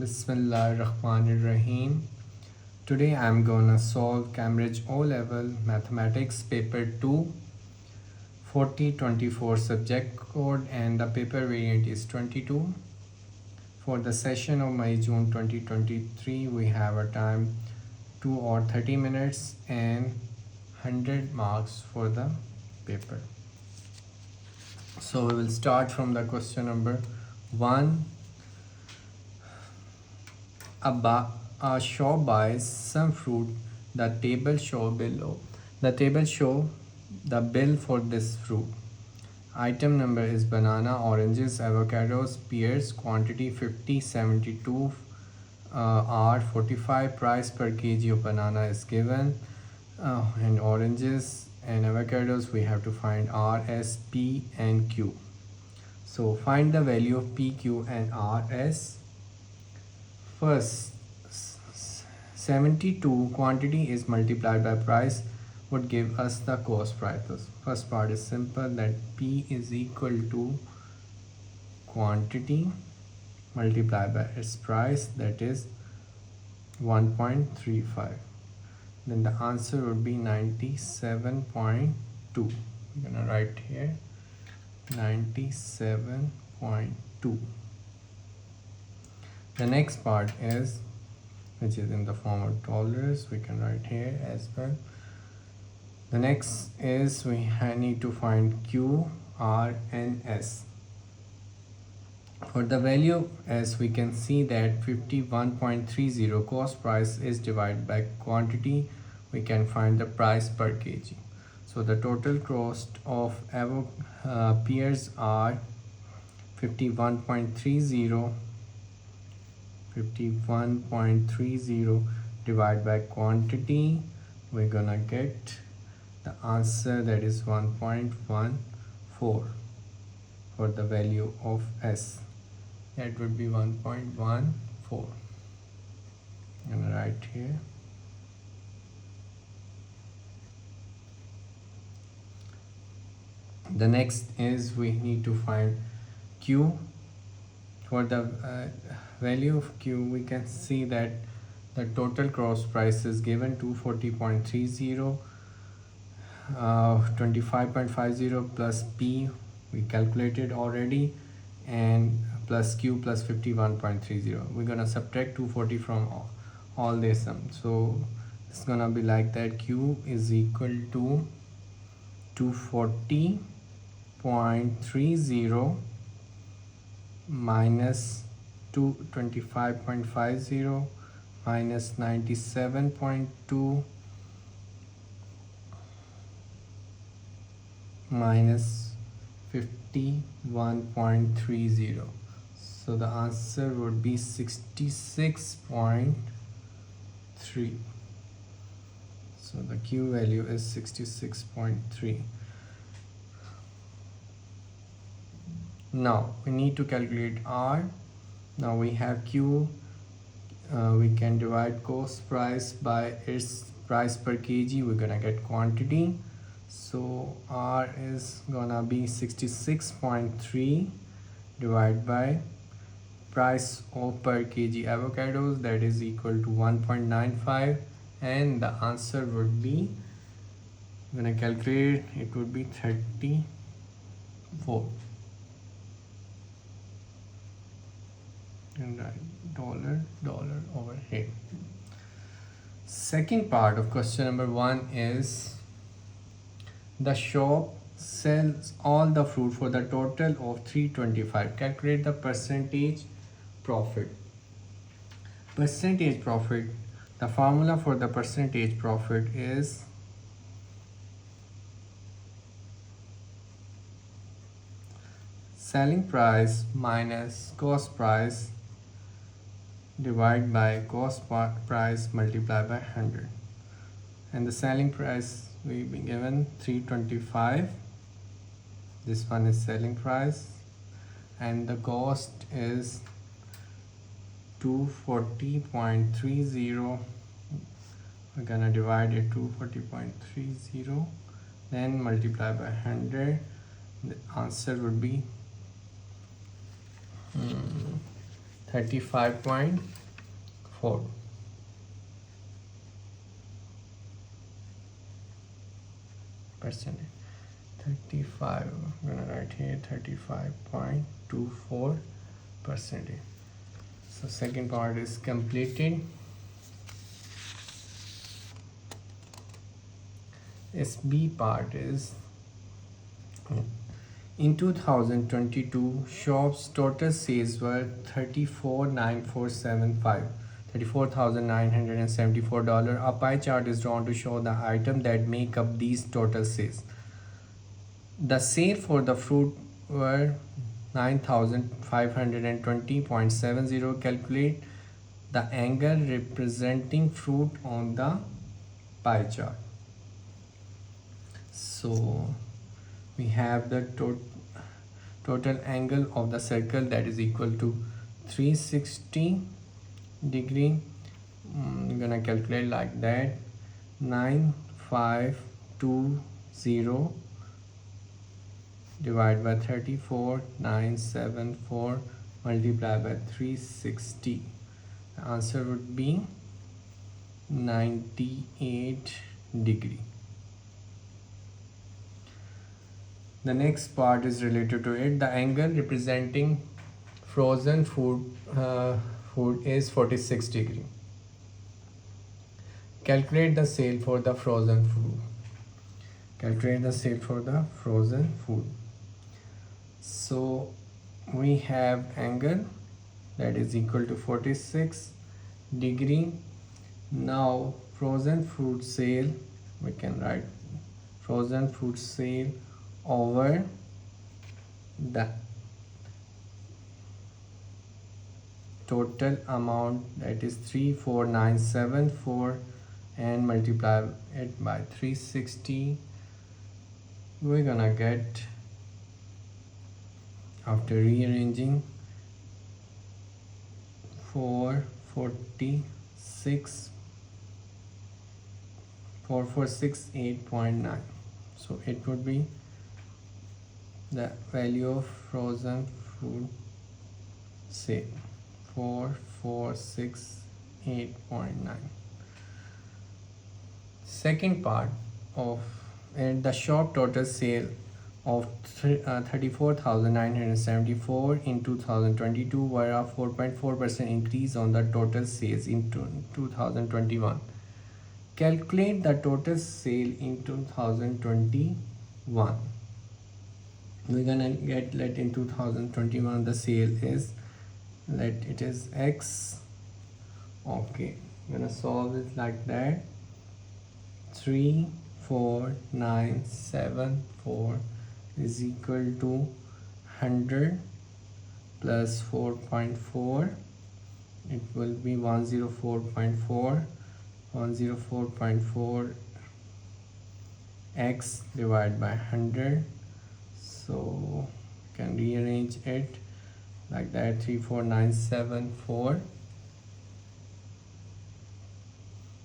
Bismillahirrahmanirrahim. Today I am gonna solve Cambridge O-Level Mathematics Paper 2 4024 subject code, and the paper variant is 22. For the session of May-June 2023, we have a time 2 or 30 minutes and 100 marks for the paper. So we will start from the question number 1. A shop buys some fruit. The table show below. The table show the bill for this fruit. Item number is banana, oranges, avocados, pears. Quantity 50, 72 are 45. Price per kg of banana is given, and oranges and avocados we have to find R, S, P and Q. So find the value of P, Q and R, S. First, 72 quantity is multiplied by price would give us the cost prices. First part is simple, that P is equal to quantity multiplied by its price, that is 1.35. Then the answer would be 97.2. We're gonna write here 97.2. The next part is, which is in the form of dollars, we can write here as well. The next is we need to find Q, R and S. For the value S, we can see that 51.30 cost price is divided by quantity. We can find the price per kg. So the total cost of pears are 51.30 divided by quantity. We're gonna get the answer, that is 1.14 for the value of S. That would be 1.14. I'm gonna write here. The next is we need to find Q. For the value of Q, we can see that the total cost price is given 240.30, 25.50 plus P we calculated already, and plus Q plus 51.30. We're gonna subtract 240 from all this sum. So it's gonna be like that, Q is equal to 240.30 minus 225.50 minus 97.2 minus 51.30. So the answer would be 66.3. So the Q value is 66.3. Now we need to calculate R. Now we have Q. We can divide cost price by its price per kg. We're gonna get quantity. So R is gonna be 66.3 divided by price of per kg avocados, that is equal to 1.95, and the answer would be, when I calculate, it would be 34. And write dollar over here. Second part of question number 1 is, the shop sells all the fruit for the total of 325. Calculate the percentage profit. Percentage profit, the formula for the percentage profit is selling price minus cost price divided by cost price multiplied by 100. And the selling price we be given 325. This one is selling price, and the cost is 240.30. We're gonna divide it 240.30, then multiply by 100. The answer would be 35.4. Percentage 35. I'm gonna write here 35.24 percentage. So second part is completed. This B part is in 2022 shops total sales were $34,974. A pie chart is drawn to show the item that make up these total sales. The sale for the fruit were 9,520.70. Calculate the angle representing fruit on the pie chart. So we have the total angle of the circle, that is equal to 360 degree. I'm gonna calculate like that. 9520 divided by 34,974 multiplied by 360. The answer would be 98 degree. The next part is related to it. The angle representing frozen food is 46 degree. Calculate the sale for the frozen food. Calculate the sale for the frozen food. So we have angle that is equal to 46 degree. Now frozen food sale, we can write frozen food sale over the total amount, that is 34974, and multiply it by 360. We're gonna get, after rearranging, 4468.9. So it would be the value of frozen food sale, 4468.9. Second part of the shop total sale of 34,974 in 2022 were a 4.4% increase on the total sales in 2021. Calculate the total sale in 2021. We're gonna get, let in 2021 the sale is, let it is X. Okay, I'm gonna solve it like that. 34974 is equal to 100 plus 4.4. It will be 104.4. 104.4 x divided by 100. So can rearrange it like that. 34974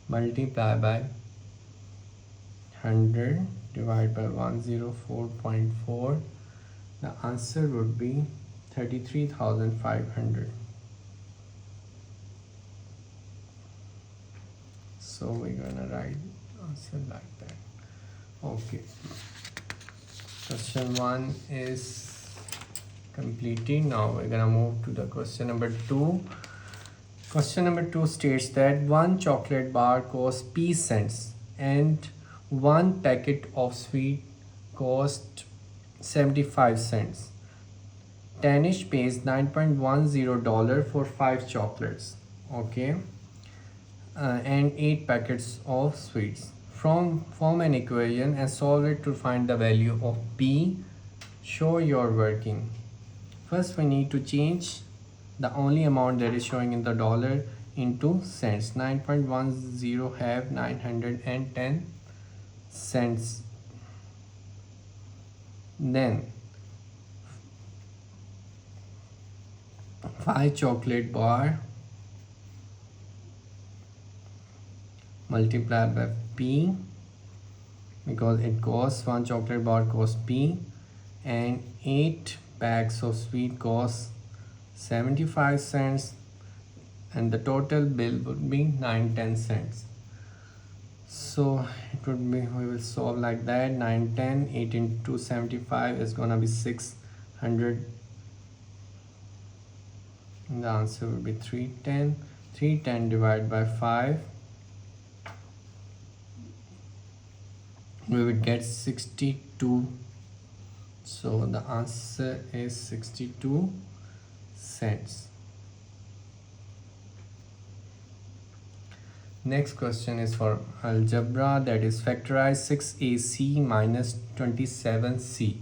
multiply by 100 divided by 104.4. The answer would be 33,500. So we're gonna write answer like that. Okay, question 1 is completed. Now we're gonna move to the question number 2. Question number 2 states that one chocolate bar costs p cents and one packet of sweet cost 75 cents. Danish pays $9.10 for 5 chocolates, okay, and 8 packets of sweets. Form an equation and solve it to find the value of p. Show your working. First we need to change the only amount that is showing in the dollar into cents. 9.10 have 910 cents. Then 5 chocolate bar multiplied by p, because it costs, 1 chocolate bar costs p, and 8 packs of sweet costs 75 cents. and the total bill would be 9-10 cents. So it would be, we will solve like that. 9, 10, 8 into 75 is gonna be 600. And the answer will be 310. 310 divided by 5, we would get 62. So the answer is 62 cents. Next question is for algebra, that is factorize 6ac minus 27c.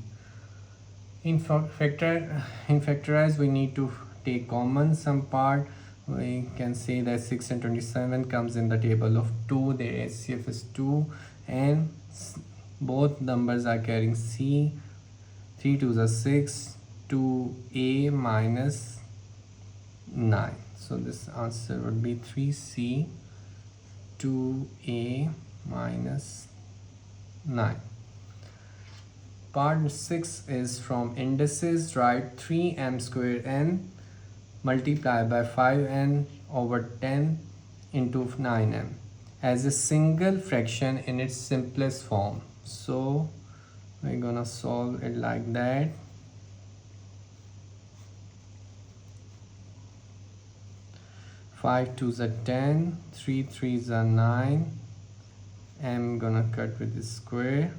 In factorize we need to take common some part. We can say that 6 and 27 comes in the table of 2. Their HCF is 2 and both numbers are carrying c. 3 2s are 6, 2a minus 9. So this answer would be 3c 2a minus 9. Part 6 is from indices. Write 3m square n multiplied by 5n over 10 into 9m as a single fraction in its simplest form. So we're gonna solve it like that. Five 2s are 10, 3 3s are 9. M gonna cut with the square.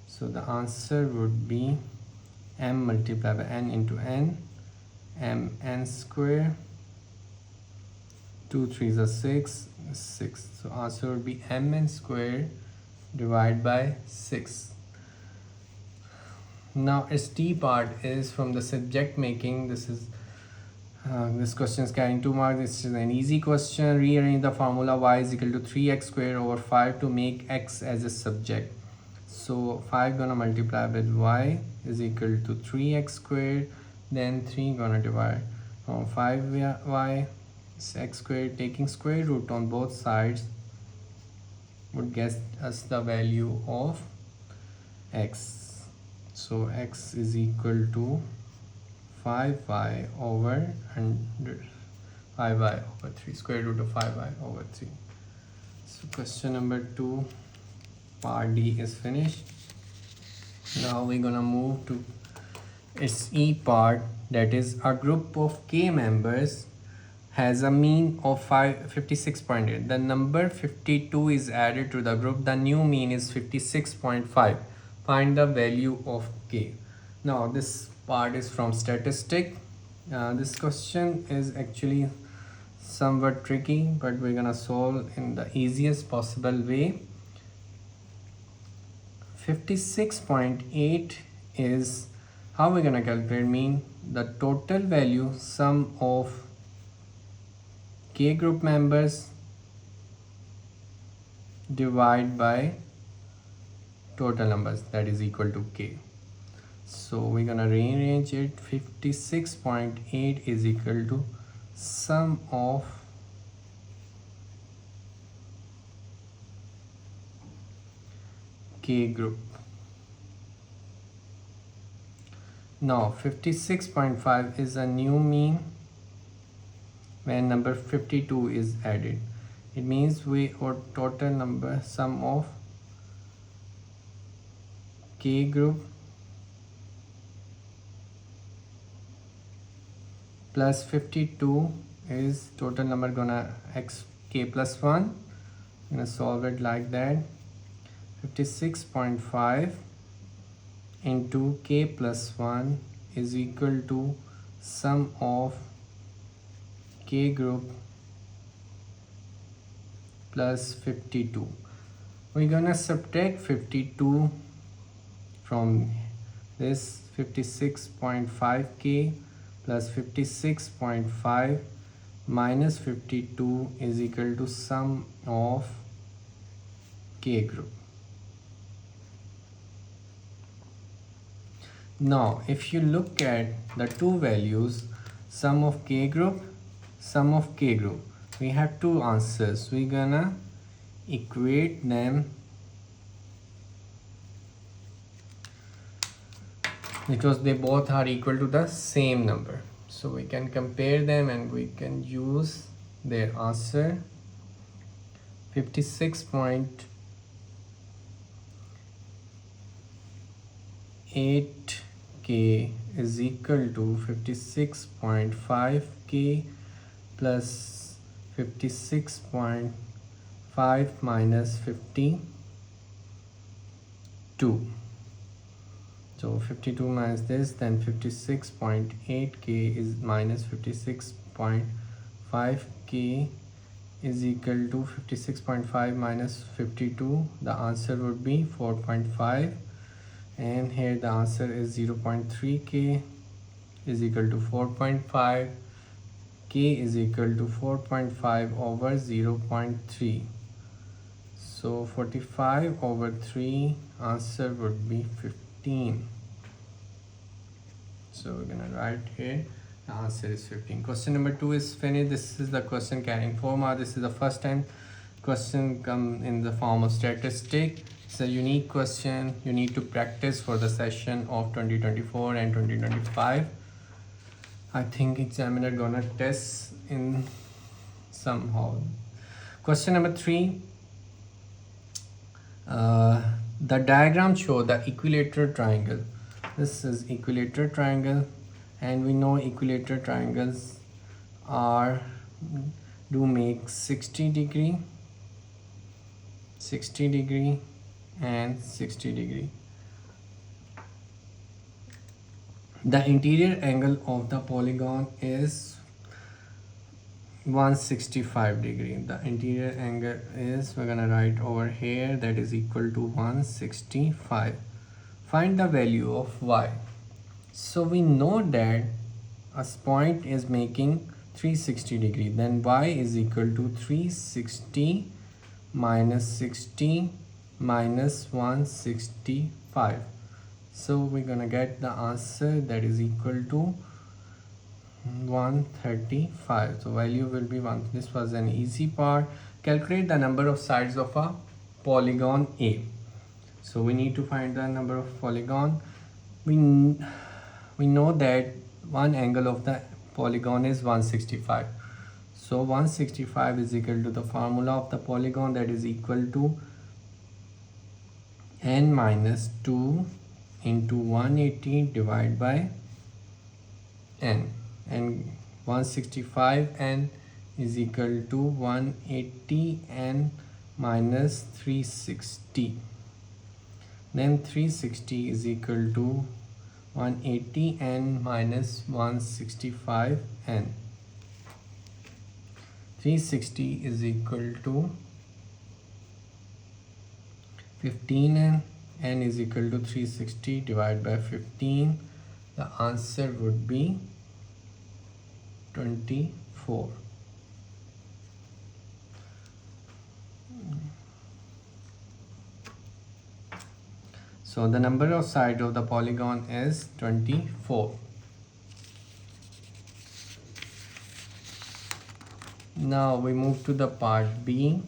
So the answer would be m multiplied by n into n, mn square. 2 3s are 6, 6. So answer would be mn square divided by 6. Now ST part is from the subject making. This question is carrying 2 marks. This is an easy question. Rearrange the formula y is equal to 3x square over 5 to make x as a subject. So 5 gonna multiply with y is equal to 3x square. Then 3 gonna divide from 5y is x square. Taking square root on both sides would get us the value of x. So x is equal to 5y over 100, 5y over 3, square root of 5y over 3. So question number 2, part D is finished. Now we're gonna move to its E part, that is a group of k members has a mean of 56.8. The number 52 is added to the group. The new mean is 56.5. Find the value of k. Now this part is from statistic. This question is actually somewhat tricky, but we're gonna solve in the easiest possible way. 56.8 is how we're gonna calculate mean. The total value sum of k group members divided by total numbers, that is equal to k. So we're gonna rearrange it. 56.8 is equal to sum of k group. Now 56.5 is a new mean when number 52 is added. It means our total number sum of k group plus 52 is total number gonna x k plus 1. I'm gonna solve it like that. 56.5 into k plus 1 is equal to sum of k group plus 52. We're gonna subtract 52 from this. 56.5k plus 56.5 minus 52 is equal to sum of k group. Now if you look at the two values, sum of k group, sum of k group, we have two answers. We're gonna equate them because they both are equal to the same number. So we can compare them and we can use their answer. 56.8k is equal to 56.5k plus 56.5 minus 52. So 52 minus this, then 56.8k is minus 56.5k is equal to 56.5 minus 52. The answer would be 4.5, and here the answer is 0.3k is equal to 4.5. K is equal to 4.5 over 0.3. So 45 over 3, answer would be 15. So we're gonna write here the answer is 15. Question number 2 is finished. This is the question carrying 4 marks. This is the first time question come in the form of statistic. It's a unique question. You need to practice for the session of 2024 and 2025. I think examiner gonna test in somehow. Question number 3. The diagram show the equilateral triangle. This is equilateral triangle, and we know equilateral triangles do make 60 degree, 60 degree and 60 degree. The interior angle of the polygon is 165 degree. The interior angle is, we're gonna write over here, that is equal to 165. Find the value of y. So we know that a point is making 360 degree, then y is equal to 360 minus 60 minus 165. So we're gonna get the answer that is equal to 135. So value will be 1. This was an easy part. Calculate the number of sides of a polygon A. So we need to find the number of polygon. We know that one angle of the polygon is 165. So 165 is equal to the formula of the polygon, that is equal to n minus 2 into 180 divided by n, and 165 n is equal to 180 n minus 360. Then 360 is equal to 180 n minus 165 n. 360 is equal to 15 n. N is equal to 360 divided by 15. The answer would be 24. So the number of sides of the polygon is 24. Now we move to the part B.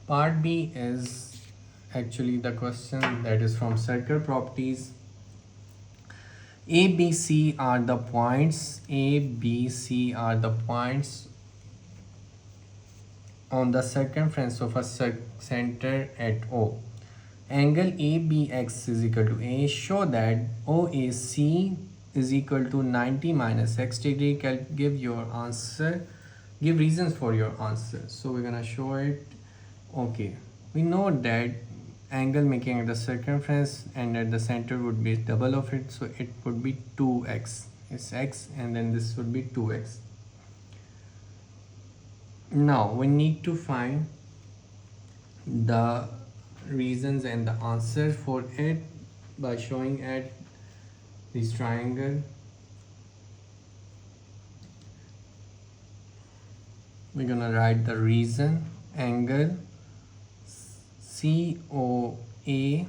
Part B is actually the question that is from circle properties. A, B, C are the points. A, B, C are the points on the circumference of a center at O. Angle ABX is equal to A. Show that OAC is equal to 90 minus x degree. Give your answer. Give reasons for your answer. So we're gonna show it. Okay, we know that angle making at the circumference and at the center would be double of it, so it would be 2x. It's x, and then this would be 2x. Now we need to find the reasons and the answer for it by showing at this triangle. We're gonna write the reason. Angle COA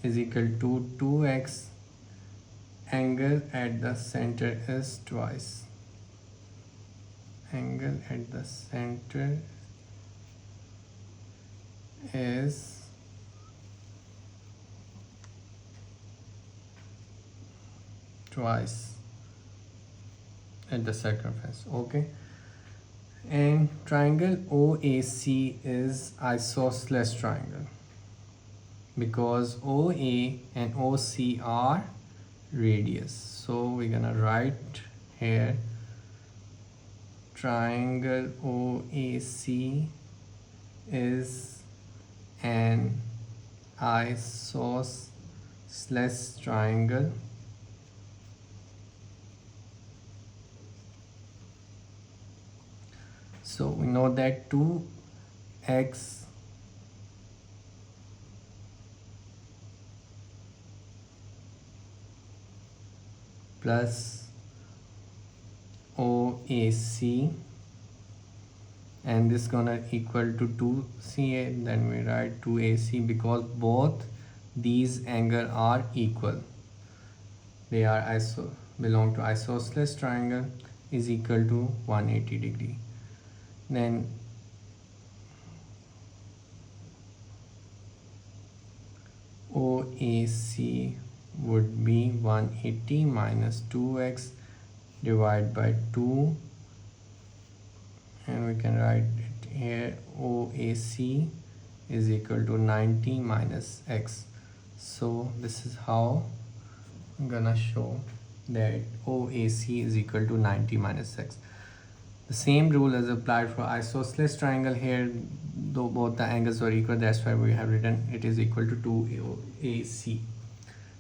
is equal to 2x. Angle at the center is twice. Angle at the center is twice at the circumference. Okay, and triangle OAC is isosceles triangle because OA and OC are radius. So we're gonna write here triangle OAC is an isosceles triangle so we know that 2x plus OAC and this gonna equal to 2CA, then we write 2AC because both these angles are equal. They are belong to isosceles triangle is equal to 180 degree. Then OAC would be 180 minus 2x divided by 2, and we can write it here OAC is equal to 90 minus x. So this is how I'm gonna show that OAC is equal to 90 minus x. The same rule is applied for isosceles triangle here, though both the angles were equal, that's why we have written it is equal to 2AC.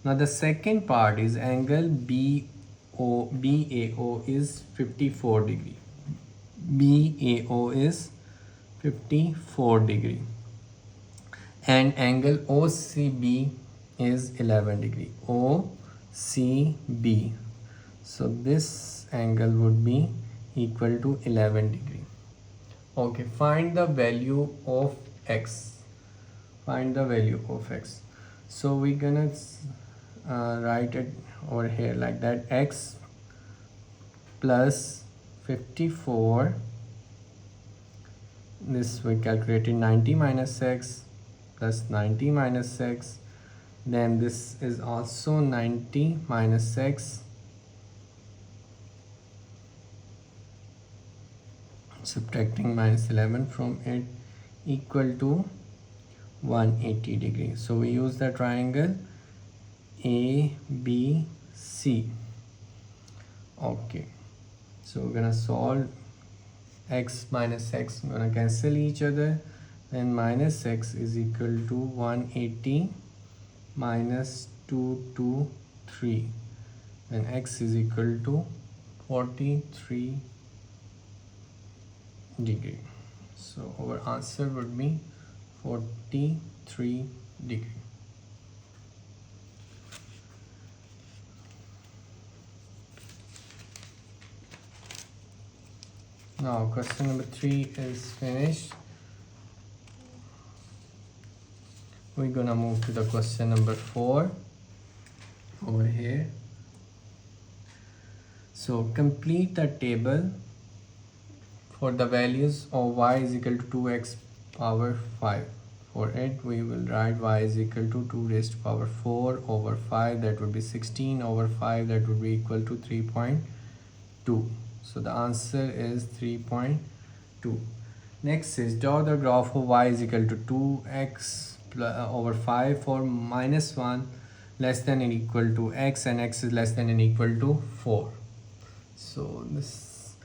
Now the second part is angle BAO is 54 degree. BAO is 54 degree and angle OCB is 11 degree. OCB, so this angle would be equal to 11 degree. Okay, find the value of x. Find the value of x. So we're gonna write it over here like that, x plus 54, this we calculated 90 minus x plus 90 minus x, then this is also 90 minus x, subtracting minus 11 from it, equal to 180 degrees. So we use the triangle ABC. Okay, so we're gonna solve x minus x, we're gonna cancel each other, then minus x is equal to 180 minus 223, then x is equal to 43 degree. So our answer would be 43 degree. Now question number 3 is finished. We're gonna move to the question number 4 over here. So complete the table for the values of y is equal to 2x power 5. For it we will write y is equal to 2 raised to power 4 over 5, that would be 16 over 5, that would be equal to 3.2. So the answer is 3.2. Next is draw the graph of y is equal to 2x over 5 for minus 1 less than or equal to x and x is less than or equal to 4. So this,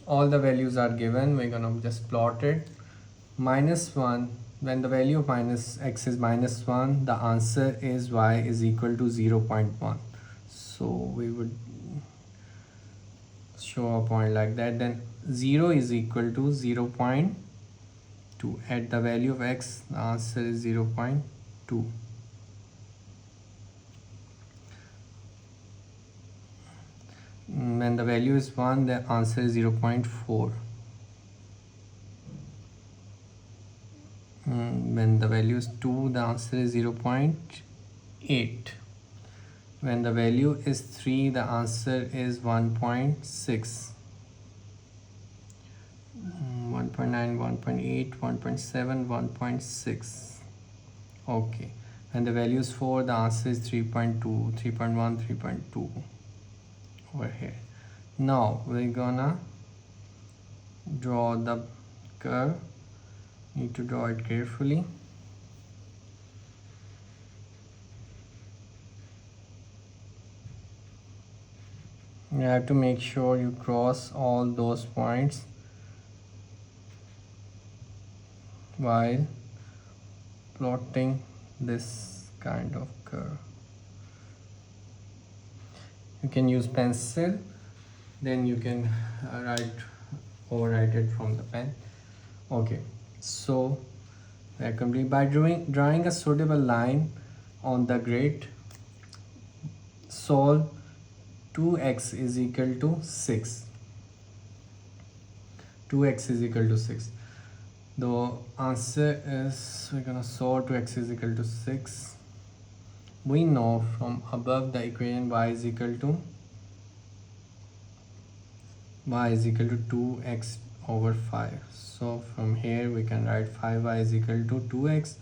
all the values are given, we're gonna just plot it. Minus 1, when the value of minus x is minus 1, the answer is y is equal to 0.1. So we would show a point like that, then 0 is equal to 0.2. At the value of x, the answer is 0.2. When the value is 1, the answer is 0.4. When the value is 2, the answer is 0.8. When the value is 3, the answer is 1.6. 1.9, 1.8, 1.7, 1.6. Okay. When the value is 4, the answer is 3.2, 3.1, 3.2 over here. Now we're gonna draw the curve. Need to draw it carefully. You have to make sure you cross all those points while plotting this kind of curve. You can use pencil, then you can overwrite it from the pen. Okay, so we're complete. By drawing a suitable line on the grid, solve 2x is equal to 6. 2x is equal to 6. The answer is, we're gonna solve 2x is equal to 6. We know from above the equation y is equal to 2x over 5. So from here we can write 5y is equal to 2x.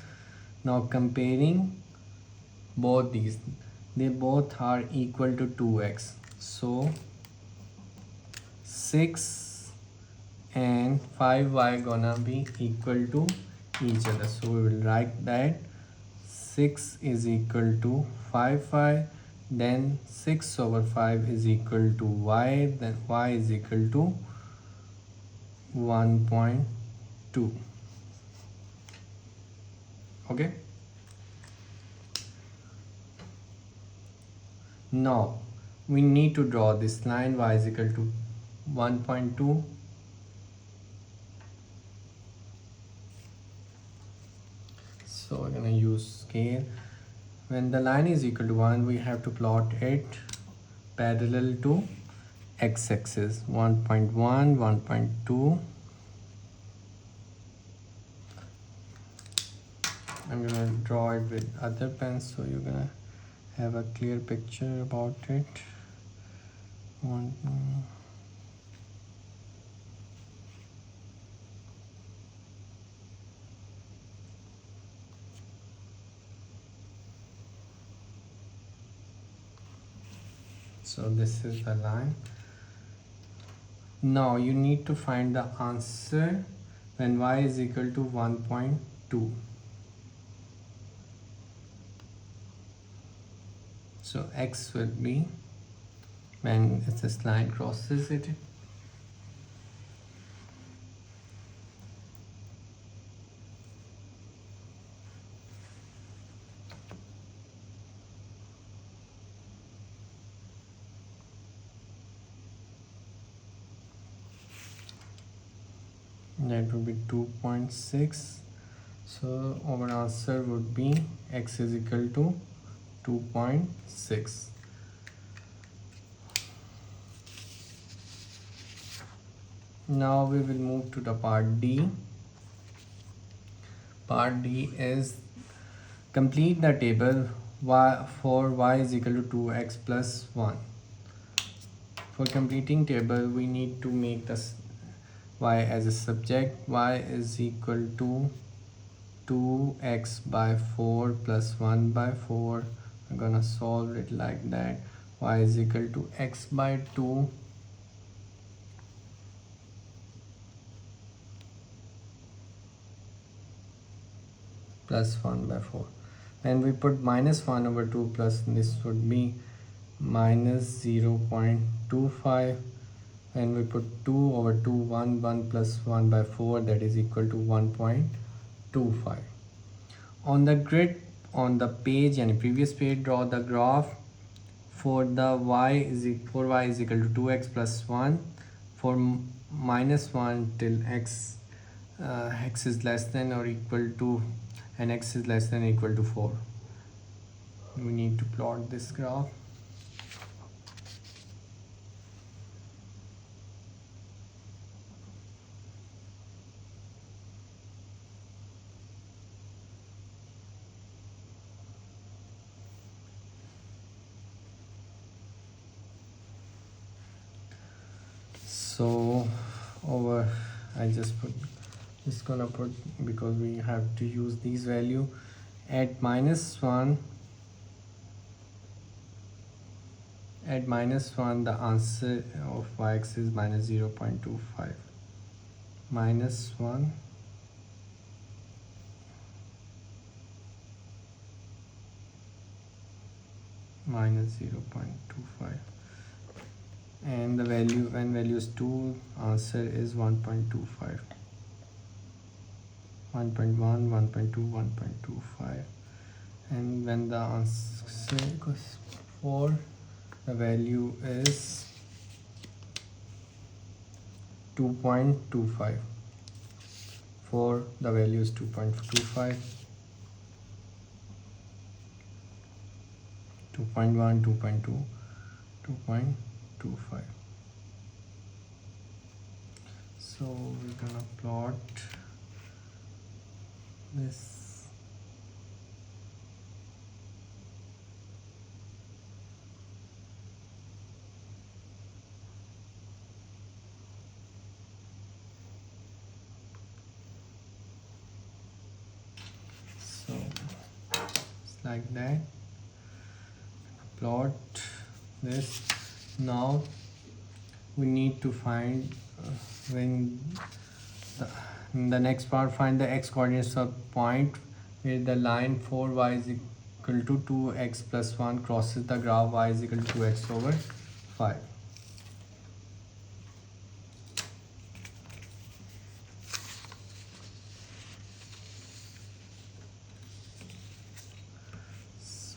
Now comparing both these, they both are equal to 2x. So 6 and 5y gonna be equal to each other. So we will write that 6 is equal to 5y, then 6 over 5 is equal to y, then y is equal to 1.2. Okay. Now we need to draw this line y is equal to 1.2. So we're gonna use scale. When the line is equal to 1, we have to plot it parallel to x-axis. 1.1, 1.2. I'm gonna draw it with other pens so you're gonna have a clear picture about it. So this is the line. Now you need to find the answer when y is equal to 1.2. So x will be when this line crosses it. That would be 2.6. So our answer would be x is equal to 2.6. Now we will move to the part D. Part D is complete the table for y is equal to 2x plus 1. For completing table, we need to make this y as a subject. Y is equal to 2x by 4 plus 1 by 4. I'm gonna solve it like that. Y is equal to x by 2 plus 1 by 4. When we put minus 1 over 2 plus, this would be minus 0.25. When we put 2 over 2, 1 plus 1 by 4, that is equal to 1.25. On the grid, on the page and previous page, draw the graph for the y is equal to 2x plus 1 for minus 1 till x is less than or equal to and x is less than or equal to 4. We need to plot this graph. So over I just gonna put, because we have to use these value at minus 1 At -1, the answer of y-axis is minus 0.25. -1 minus 0.25, and the value, when value is 2, answer is 1.25. 1.1, 1.2, 1.25, and when the answer equals 4, the value is 2.25. For the value is 2.25, 2.1, 2.2, 2.25. So we're gonna plot this. So it's like that. Plot this. Now we need to find when in the next part, find the x coordinates of point where the line 4y is equal to 2x plus 1 crosses the graph y is equal to 2x over 5.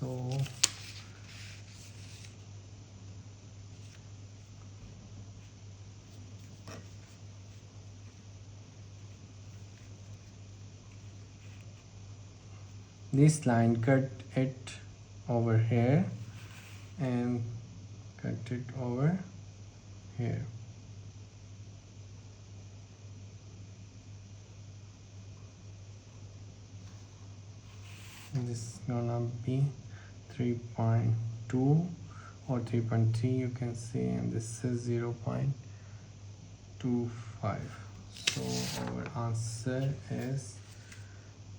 So this line, cut it over here and cut it over here. And this is gonna be 3.2 or 3.3, you can see, and this is 0.25. So our answer is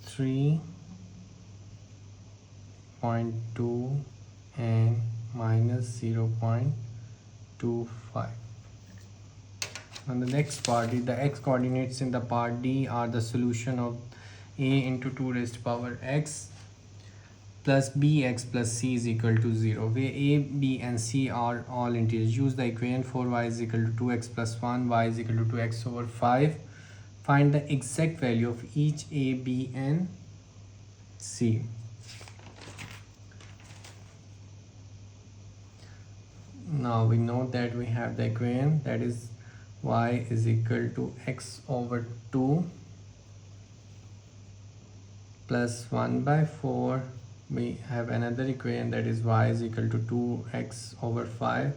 3.2 and minus 0.25. On the next part, the x coordinates in the part D are the solution of a into 2 raised to power x plus bx plus c is equal to 0, where a, b and c are all integers. Use the equation for y is equal to 2x plus 1, y is equal to 2x over 5. Find the exact value of each a, b and c. Now we know that we have the equation, that is y is equal to x over 2 plus 1 by 4. We have another equation, that is y is equal to 2x over 5.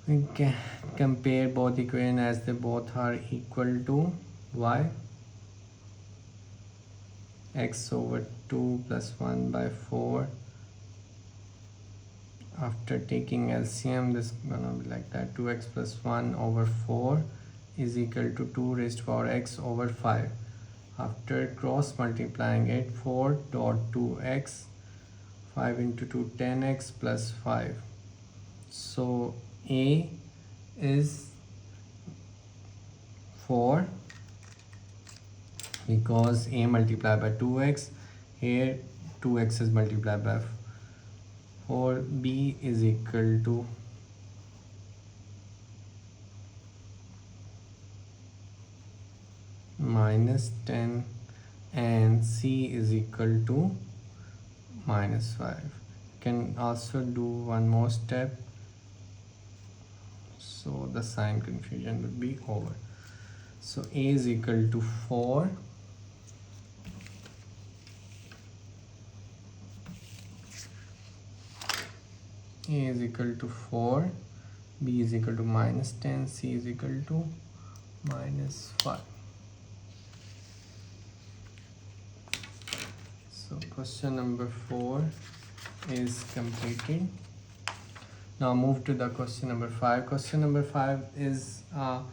We can compare both equations as they both are equal to y. X over 2 plus 1 by 4. After taking LCM, this is gonna be like that. 2x plus 1 over 4 is equal to 2 raised to power x over 5. After cross multiplying it, 4 dot 2x, 5 into 2, 10x plus 5. So a is 4 because a multiplied by 2x, here 2x is multiplied by 4. B is equal to minus 10 and C is equal to minus 5. You can also do one more step, so the sign confusion would be over. So A is equal to 4, A is equal to 4, B is equal to minus 10, C is equal to minus 5. So question number 4 is completed. Now move to the question number 5. Question number 5 is a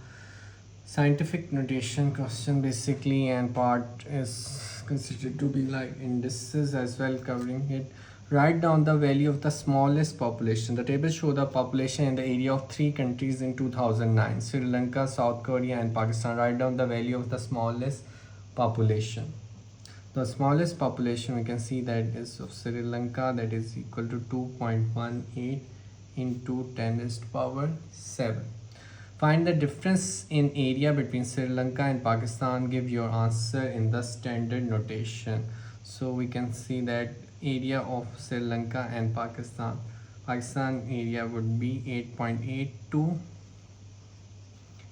scientific notation question basically, and part is considered to be like indices as well, covering it. Write down the value of the smallest population. The table shows the population in the area of 3 countries in 2009: Sri Lanka, South Korea, and Pakistan. Write down the value of the smallest population. The smallest population we can see that is of Sri Lanka, that is equal to 2.18 into 10 raised to power 7. Find the difference in area between Sri Lanka and Pakistan. Give your answer in the standard notation. So we can see that area of Sri Lanka and Pakistan. Pakistan area would be 8.82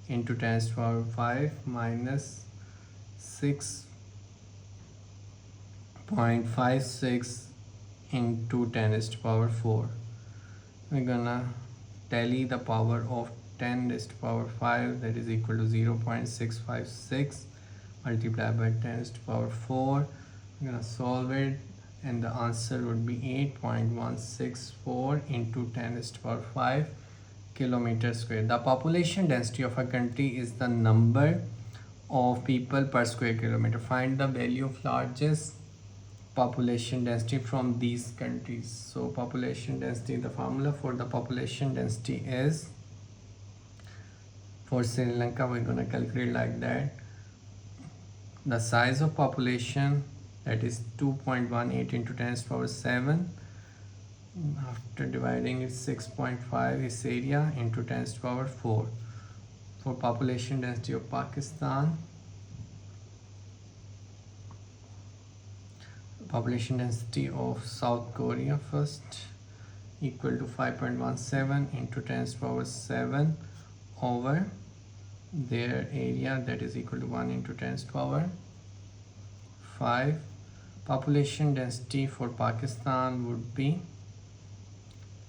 into 10 raised to power 5 minus 6.56 into 10 raised to power 4. We're gonna tally the power of 10 raised to power 5, that is equal to 0.656 multiplied by 10 raised to power 4. I'm gonna solve it, and the answer would be 8.164 into 10 raised to power 5 kilometers square. The population density of a country is the number of people per square kilometer. Find the value of largest population density from these countries. So population density, the formula for the population density is, for Sri Lanka we're going to calculate like that: the size of population, that is 2.18 into 10 raised to power 7, after dividing it 6.5 is area into 10 raised to power 4. For population density of Pakistan, population density of South Korea first, equal to 5.17 into 10 raised to power 7 over their area, that is equal to 1 into 10 raised to power 5. Population density for Pakistan would be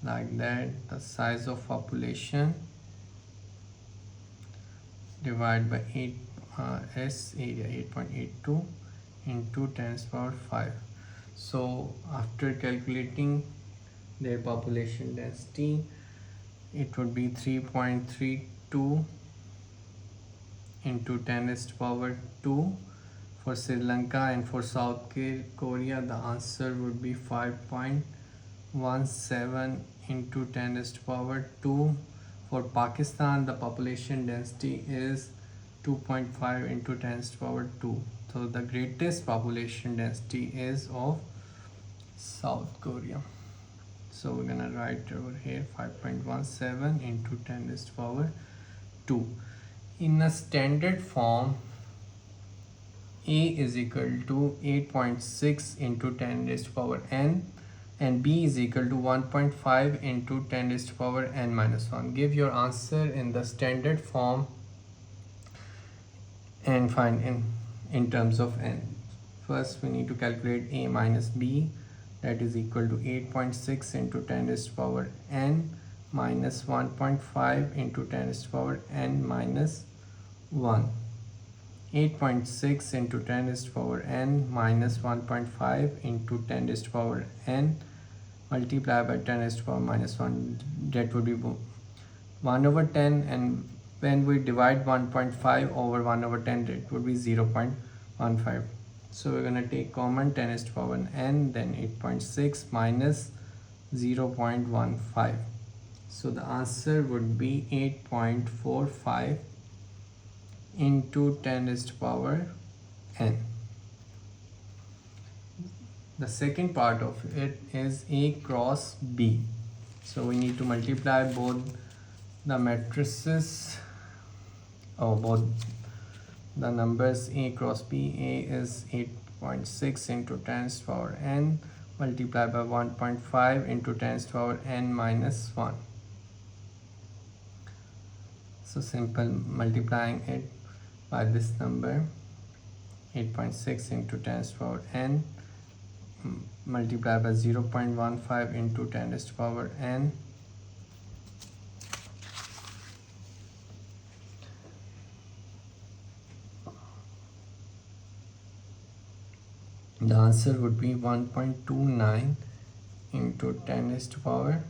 like that: the size of population divided by 8 s area, 8.82 into 10 raised to power 5. So after calculating their population density, it would be 3.32 into 10 raised to power 2 for Sri Lanka, and for South Korea the answer would be 5.17 into 10 raised to power 2. For Pakistan the population density is 2.5 into 10 raised to power 2. So the greatest population density is of South Korea. So we're gonna write over here 5.17 into 10 raised to power 2. In a standard form, A is equal to 8.6 into 10 raised to power n, and B is equal to 1.5 into 10 raised to power n minus 1. Give your answer in the standard form and find in terms of n. First we need to calculate A minus B, that is equal to 8.6 into 10 raised to power n minus 1.5 into 10 raised to power n minus 1. 8.6 into 10 raised to power n minus 1.5 into 10 raised to power n multiplied by 10 raised to power minus 1, that would be 1 over 10, and when we divide 1.5 over 1 over 10, it would be 0.15. So we're going to take common 10 raised to power n, then 8.6 minus 0.15. So the answer would be 8.45 into 10 raised to power n. The second part of it is A cross B. So we need to multiply both the matrices, or both the numbers A cross B. A is 8.6 into 10 raised to power n multiplied by 1.5 into 10 raised to power n minus 1. So simple multiplying it by this number, 8.6 into 10 raised to power n multiplied by 0.15 into 10 raised to power n the answer would be 1.29 into 10 raised to power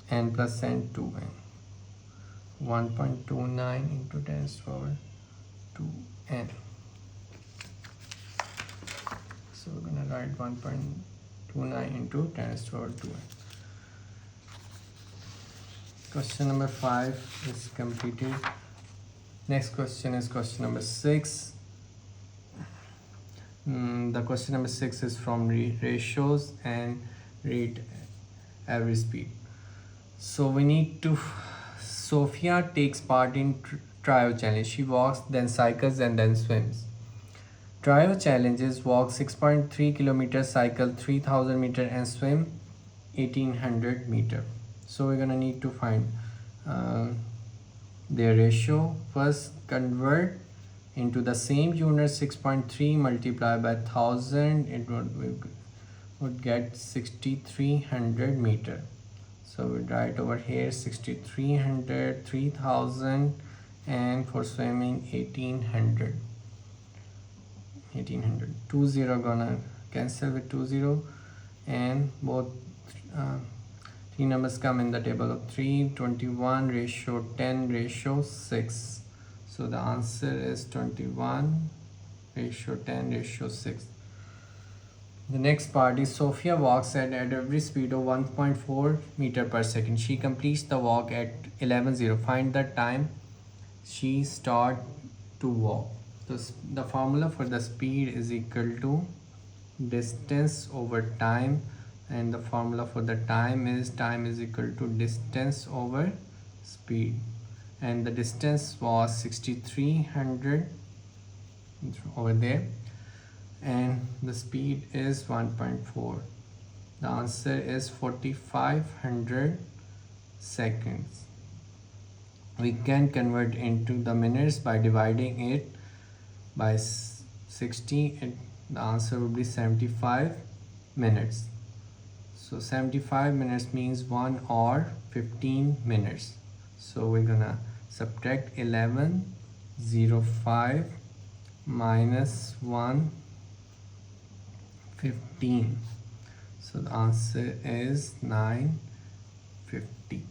n plus n 2n. 1.29 into 10 raised to power 2n. So we're gonna write 1.29 29 into 10 raised to power 2. Question number 5 is completed. Next question is question number 6. The question number 6 is from ratios and read average speed. So we need to, Sophia takes part in trio challenge. She walks, then cycles, and then swims. Trio challenges: walk 6.3 kilometers, cycle 3000 meter, and swim 1800 meter. So we're gonna need to find their ratio. First, convert into the same unit. 6.3 multiplied by 1000, it would get 6300 meter. So we write over here 6300, 3000, and for swimming 1800. 20 gonna cancel with 20, and both three numbers come in the table of 3. 21 ratio 10 ratio 6. So the answer is 21 ratio 10 ratio 6. The next part is Sophia walks at average speed of 1.4 meter per second. She completes the walk at 11:00. Find the time she start to walk. So the formula for the speed is equal to distance over time, and the formula for the time is equal to distance over speed, and the distance was 6300 over there, and the speed is 1.4. The answer is 4500 seconds. We can convert into the minutes by dividing it by 60, and the answer would be 75 minutes. So 75 minutes means 1 hour 15 minutes. So we're gonna subtract 11:05 minus 1:15. So the answer is 9:50.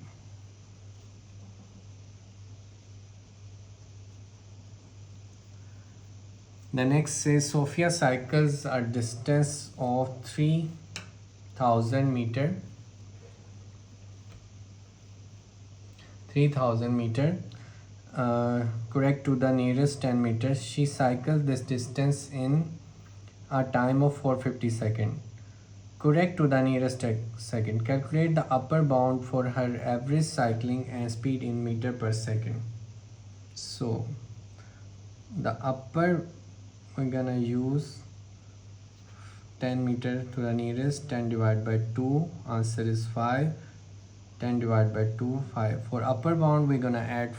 The next says Sophia cycles a distance of 3000 meter. 3000 meter. Correct to the nearest 10 meters. She cycles this distance in a time of 450 seconds. Correct to the nearest second. Calculate the upper bound for her average cycling and speed in meter per second. So the upper, we're gonna use 10 meter to the nearest. 10 divided by 2, answer is 5. 10 divided by 2, 5. For upper bound we're gonna add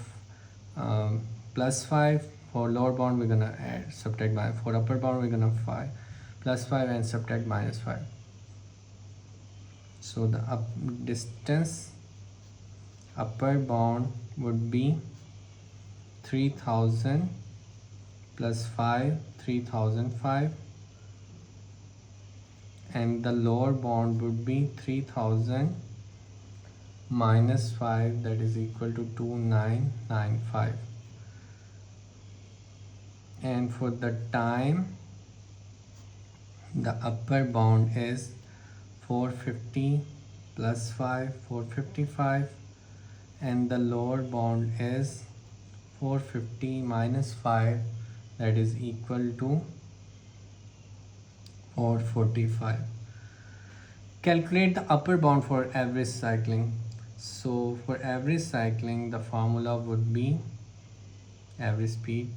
plus 5. For lower bound we're gonna add subtract minus. For upper bound we're gonna 5 plus 5 and subtract minus 5. So the distance upper bound would be 3000 plus 5, 3005, and the lower bound would be 3000 minus 5, that is equal to 2995. And for the time, the upper bound is 450 plus 5, 455, and the lower bound is 450 minus 5, that is equal to 445. Calculate the upper bound for average cycling. So for average cycling, the formula would be average speed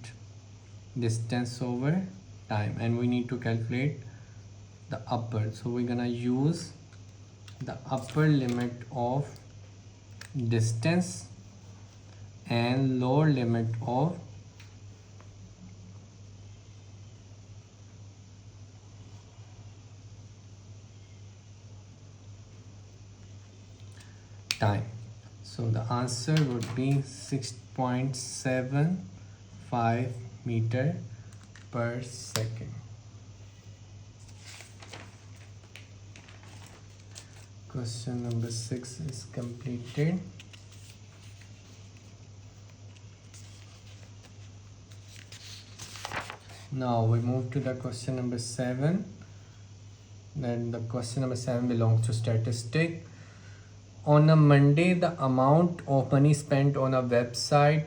distance over time, and we need to calculate the upper. So we're gonna use the upper limit of distance and lower limit of time. So the answer would be 6.75 meter per second. Question number 6 is completed. Now we move to the question number 7. then the question number 7 belongs to statistic. On a Monday, the amount of money spent on a website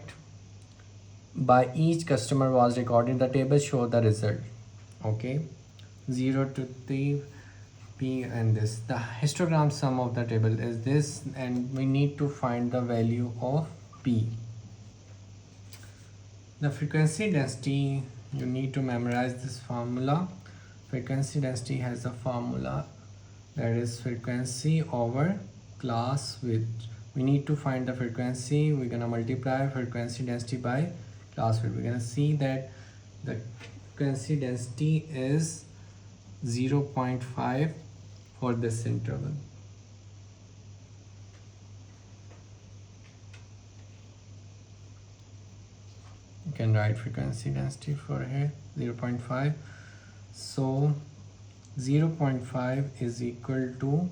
by each customer was recorded. The table show the result. Okay, 0 to 3, P and this. The histogram sum of the table is this, and we need to find the value of P. The frequency density, you need to memorize this formula. Frequency density has a formula that is frequency over class width. We need to find the frequency. We're gonna multiply frequency density by class width. We're gonna see that the frequency density is 0.5 for this interval. You can write frequency density for here 0.5. So 0.5 is equal to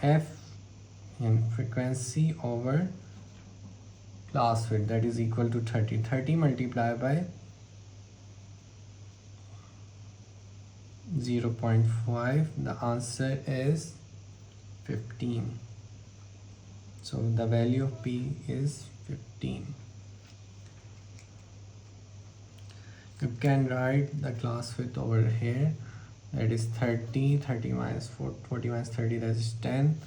F in frequency over class width, that is equal to 30. 30 multiplied by 0.5, the answer is 15. So the value of P is 15. You can write the class width over here, that is 30. 30 minus 40 minus 30, that is 10.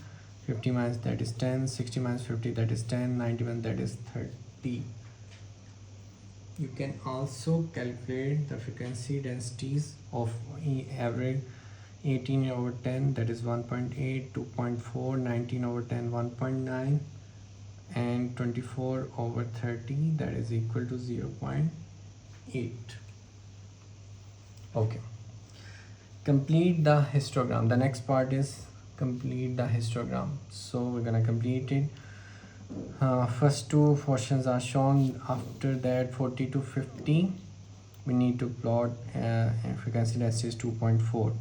50 minus that is 10. 60 minus 50, that is 10. 91, that is 30. You can also calculate the frequency densities of average 18 over 10, that is 1.8, 2.4, 19 over 10, 1.9, and 24 over 30, that is equal to 0.8. Okay, complete the histogram. The next part is complete the histogram. So we're gonna complete it. First two portions are shown. After that, 40 to 50, we need to plot frequency density is 2.4.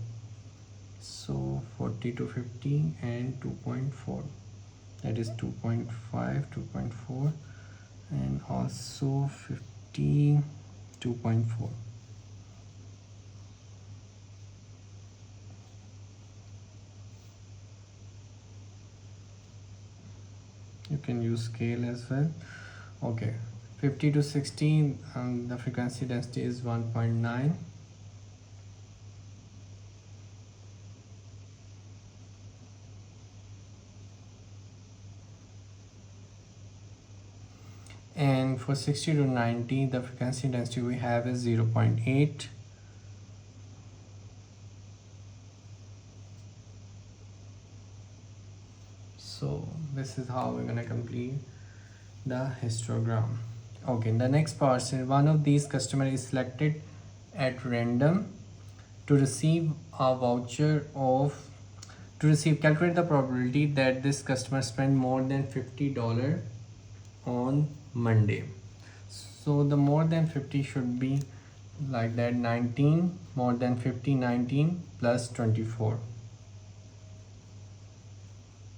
So 40 to 50 and 2.4, that is 2.5, 2.4, and also 50, 2.4. You can use scale as well. Okay, 50 to 60, the frequency density is 1.9. And for 60 to 90, the frequency density we have is 0.8. So this is how we're gonna complete the histogram. Okay, the next part is one of these customer is selected at random to receive a voucher of calculate the probability that this customer spend more than $50 on Monday. So the more than 50 should be like that, 19 more than 50, 19 plus 24.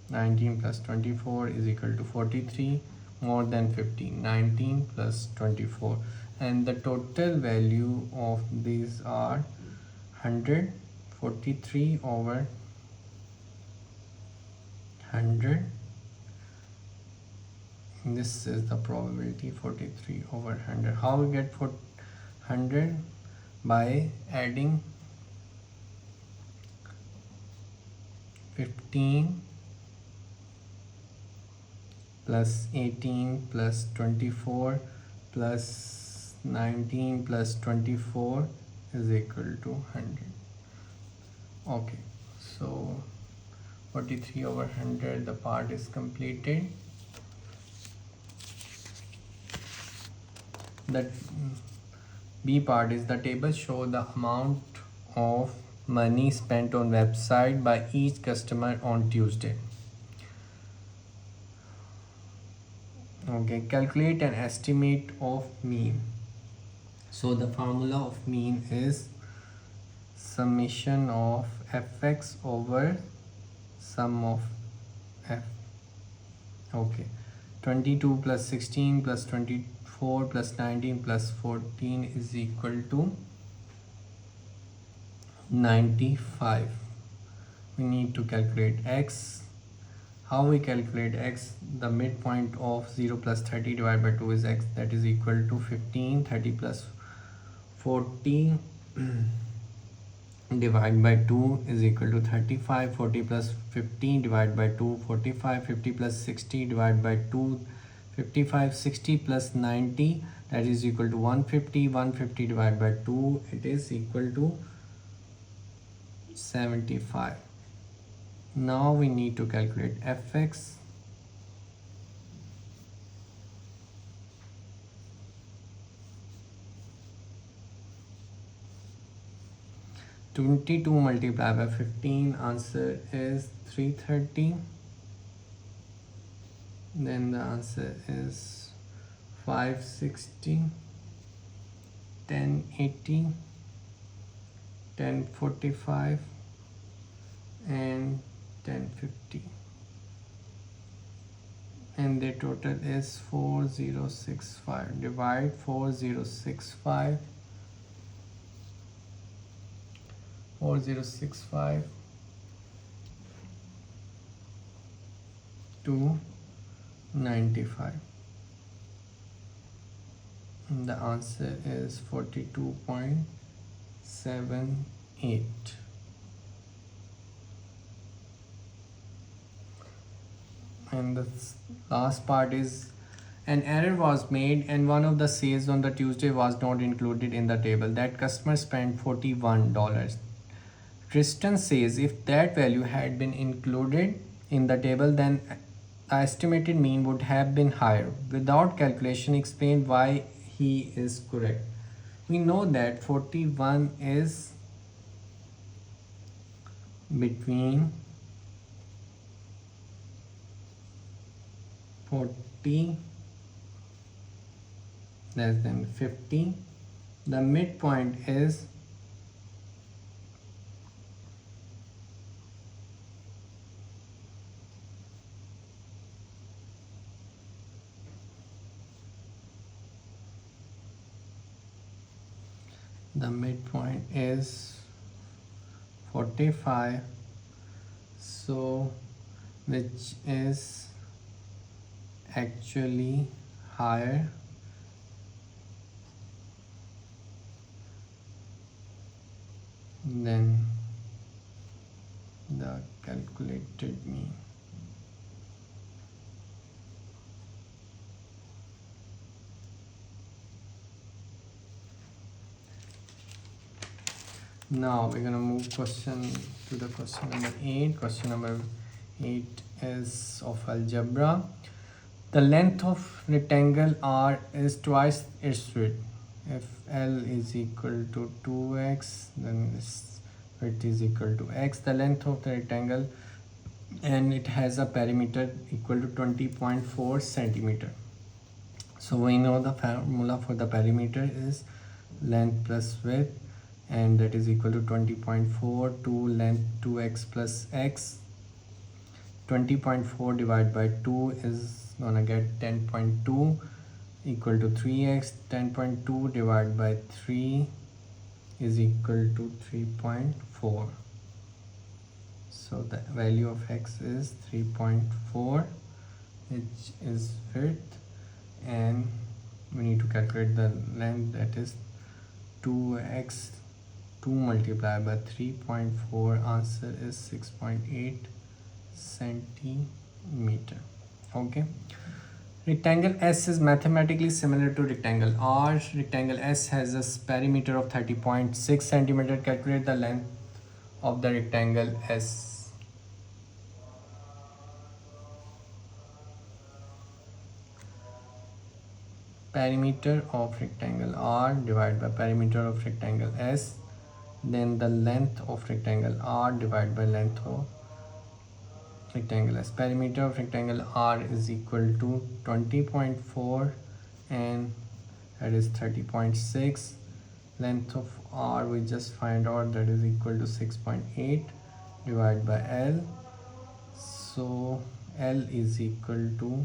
19 plus 24 is equal to 43, more than 50, 19 plus 24, and the total value of these are 100. 43 over 100, this is the probability, 43 over 100. How we get 100? By adding 15 plus 18 plus 24 plus 19 plus 24 is equal to 100. Okay, so 43 over 100, the part is completed. The B part is the table show the amount of money spent on website by each customer on Tuesday. Okay, calculate an estimate of mean. So the formula of mean is summation of fx over sum of f. Okay, 22 plus 16 plus 24 plus 19 plus 14 is equal to 95. We need to calculate x. How we calculate x? The midpoint of 0 plus 30 divided by 2 is x, that is equal to 15. 30 plus 40 divided by 2 is equal to 35. 40 plus 15 divided by 2, 45. 50 plus 60 divided by 2, 55. 60 plus 90, that is equal to 150. 150 divided by 2, it is equal to 75. Now we need to calculate fx. (22 multiplied by 15), answer is 330. Then the answer is 560, 1080, 1045 and 1050, and the total is 4065. Divide 4065 to 95. The answer is 42.78. And the last part is, an error was made and one of the sales on the Tuesday was not included in the table. That customer spent $41. Tristan says if that value had been included in the table, then the estimated mean would have been higher. Without calculation, explain why he is correct. We know that 41 is between 40 less than 50. The midpoint is the midpoint is 45, so which is actually higher than the calculated mean. Now we're gonna move to the question number 8. Question number 8 is of algebra. The length of rectangle R is twice its width. If L is equal to 2x, then its width is equal to x. The length of the rectangle, and it has a perimeter equal to 20.4 centimeter. So we know the formula for the perimeter is length plus width, and that is equal to 20.4 to length 2x plus x. 20.4 divided by 2 is gonna get 10.2 equal to 3x. 10.2 divided by 3 is equal to 3.4. So the value of x is 3.4, which is width, and we need to calculate the length, that is 2x. 2 multiplied by 3.4, answer is 6.8 centimeter. Okay, rectangle S is mathematically similar to rectangle R. Rectangle S has a perimeter of 30.6 centimeter. Calculate the length of the rectangle S. Perimeter of rectangle R divided by perimeter of rectangle S, then the length of rectangle R divided by length of rectangle S. Perimeter of rectangle R is equal to 20.4 and that is 30.6. Length of R we just find out, that is equal to 6.8 divided by L. So L is equal to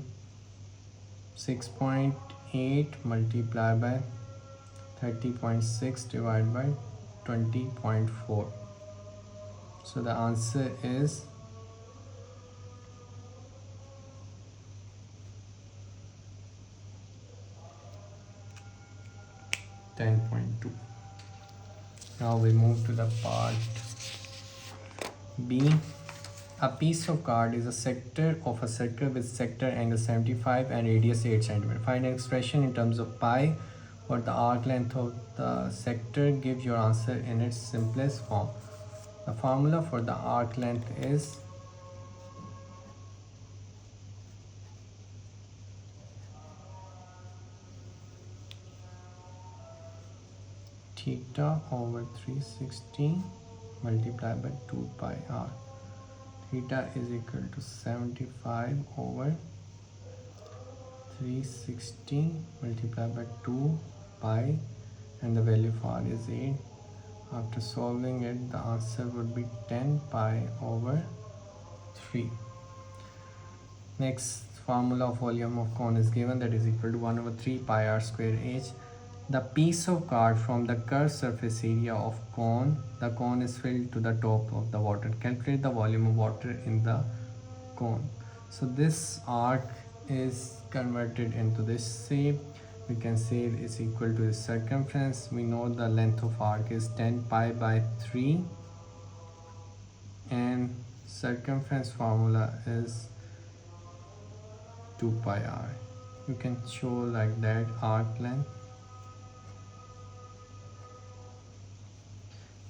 6.8 multiplied by 30.6 divided by 20.4. So the answer is 10.2. Now we move to the part B. A piece of card is a sector of a circle with sector angle 75 and radius 8 cm. Find an expression in terms of pi for the arc length of the sector. Give your answer in its simplest form. The formula for the arc length is theta over 360 multiplied by 2 pi r. Theta is equal to 75 over 360 multiplied by 2 pi, and the value for r is 8. After solving it, the answer would be 10 pi over 3. Next, formula of volume of cone is given, that is equal to 1 over 3 pi r square h. The piece of card from the curved surface area of cone. The cone is filled to the top of the water. Calculate the volume of water in the cone. So this arc is converted into this shape. We can say it's equal to the circumference. We know the length of arc is 10 pi by 3, and circumference formula is 2 pi r. You can show like that, arc length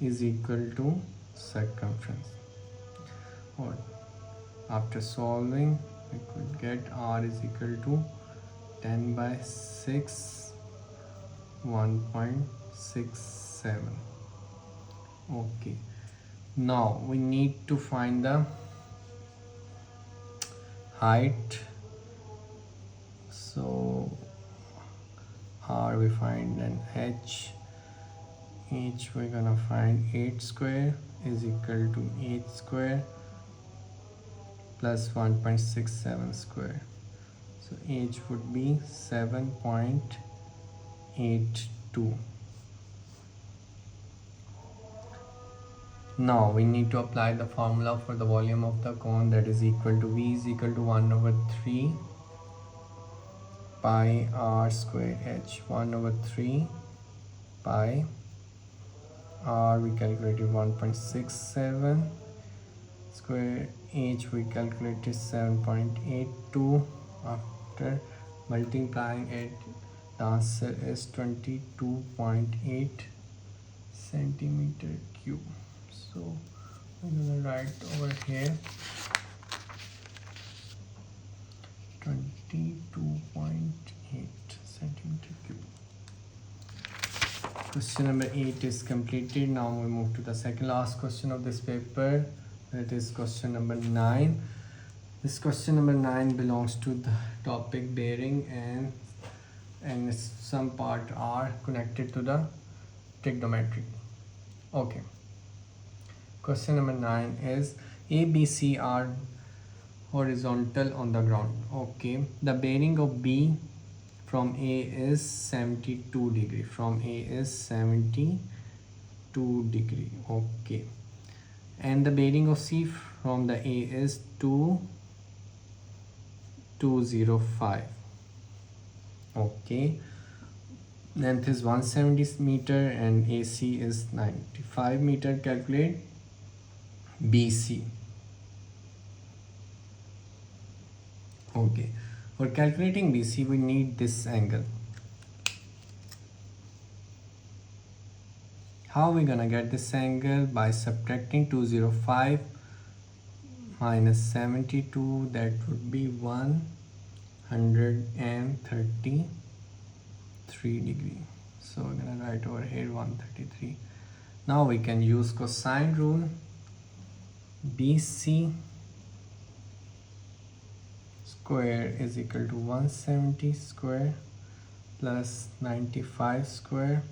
is equal to circumference. Or after solving, we could get r is equal to 10 by 6, 1.67. Okay, now we need to find the height. So r we find, an h we're gonna find 8 square is equal to 8 square plus 1.67 square. So h would be 7.82. Now we need to apply the formula for the volume of the cone, that is equal to v is equal to 1 over 3 pi r square h. 1 over 3 pi r we calculated 1.67 square, h we calculated 7.82. After multiplying it, the answer is 22.8 centimeter cube. So I'm gonna write over here 22.8 centimeter cube. Question number 8 is completed. Now we move to the second last question of this paper, that is question number 9. This question number 9 belongs to the topic bearing, and some part are connected to the trigonometry. Okay, question number 9 is A, B, C are horizontal on the ground. Okay, the bearing of B from A is 72 degree. From A is 72 degree. Okay, and the bearing of C from the A is 205. Okay, length is 170 meter and AC is 95 meter. Calculate BC. Okay, for calculating BC we need this angle. How are we gonna get this angle? By subtracting 205 minus 72, that would be 133 degree. So we're gonna write over here 133. Now we can use cosine rule. BC square is equal to 170 square plus 95 square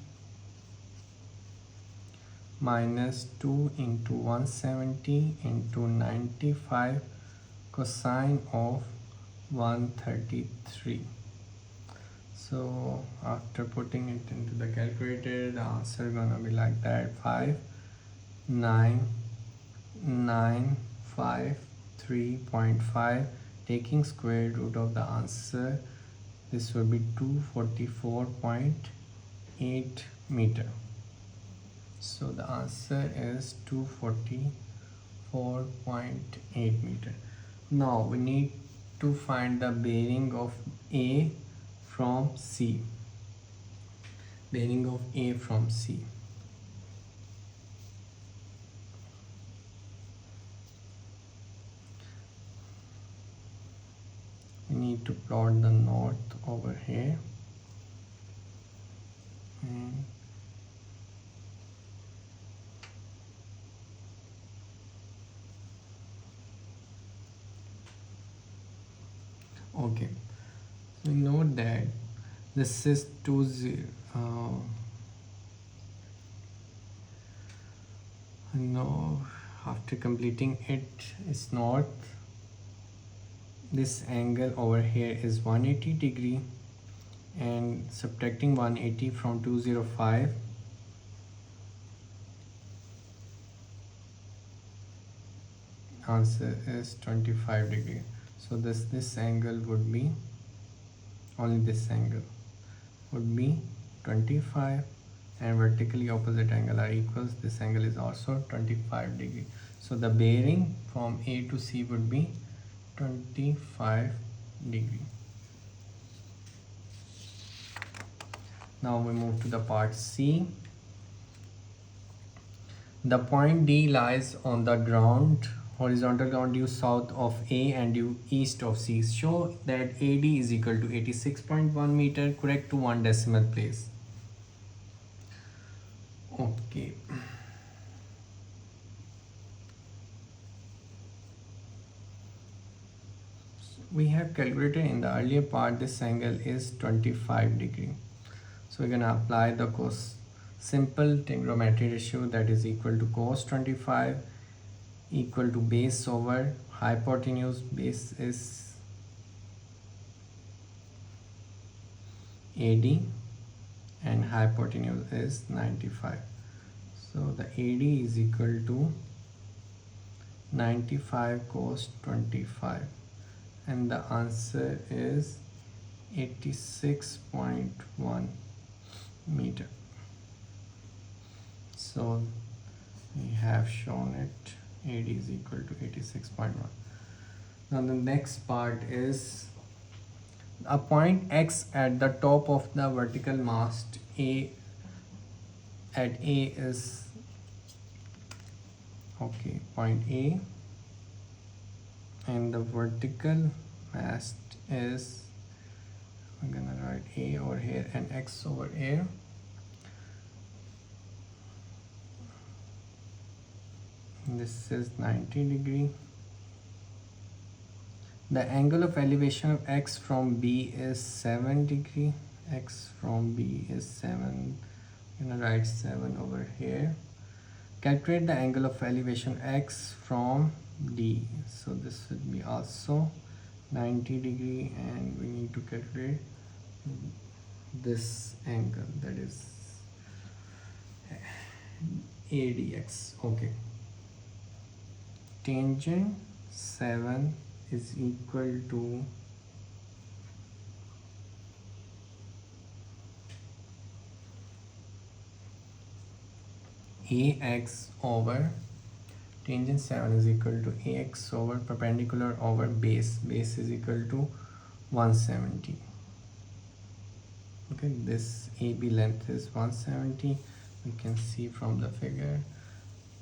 minus 2 into 170 into 95 cosine of 133. So after putting it into the calculator, the answer gonna be like that, 5, 9, 953.5. Taking square root of the answer, this will be 244.8 meter. So the answer is 244.8 meter. Now we need to find the bearing of A from C. Bearing of A from C. We need to plot the north over here, and okay, so we know that this is 20. No, after completing it is north. This angle over here is 180 degree, and subtracting 180 from 205, answer is 25 degree. So this angle would be, only this angle would be 25, and vertically opposite angle are equals. This angle is also 25 degree. So the bearing from A to C would be 25 degree. Now we move to the part C. The point D lies on the ground, horizontal ground due south of A and due east of C. Show that AD is equal to 86.1 meter, correct to 1 decimal place. Okay. We have calculated in the earlier part this angle is 25 degree. So we're going to apply the simple trigonometry ratio, that is equal to cos 25 equal to base over hypotenuse. Base is AD and hypotenuse is 95. So the AD is equal to 95 cos 25, and the answer is 86.1 meter. So we have shown it, AD is equal to 86.1. Now the next part is a point X at the top of the vertical mast A at A is, okay, point A, and the vertical mast is, I'm gonna write A over here and X over here. This is 90 degree. The angle of elevation of X from B is 7 degree. X from B is 7. I'm gonna write 7 over here. Calculate the angle of elevation X from D. So this would be also 90 degree, and we need to calculate this angle, that is ADX. Okay. Tangent 7 is equal to AX over, tangent 7 is equal to AX over perpendicular over base. Base is equal to 170. Okay, this AB length is 170. We can see from the figure,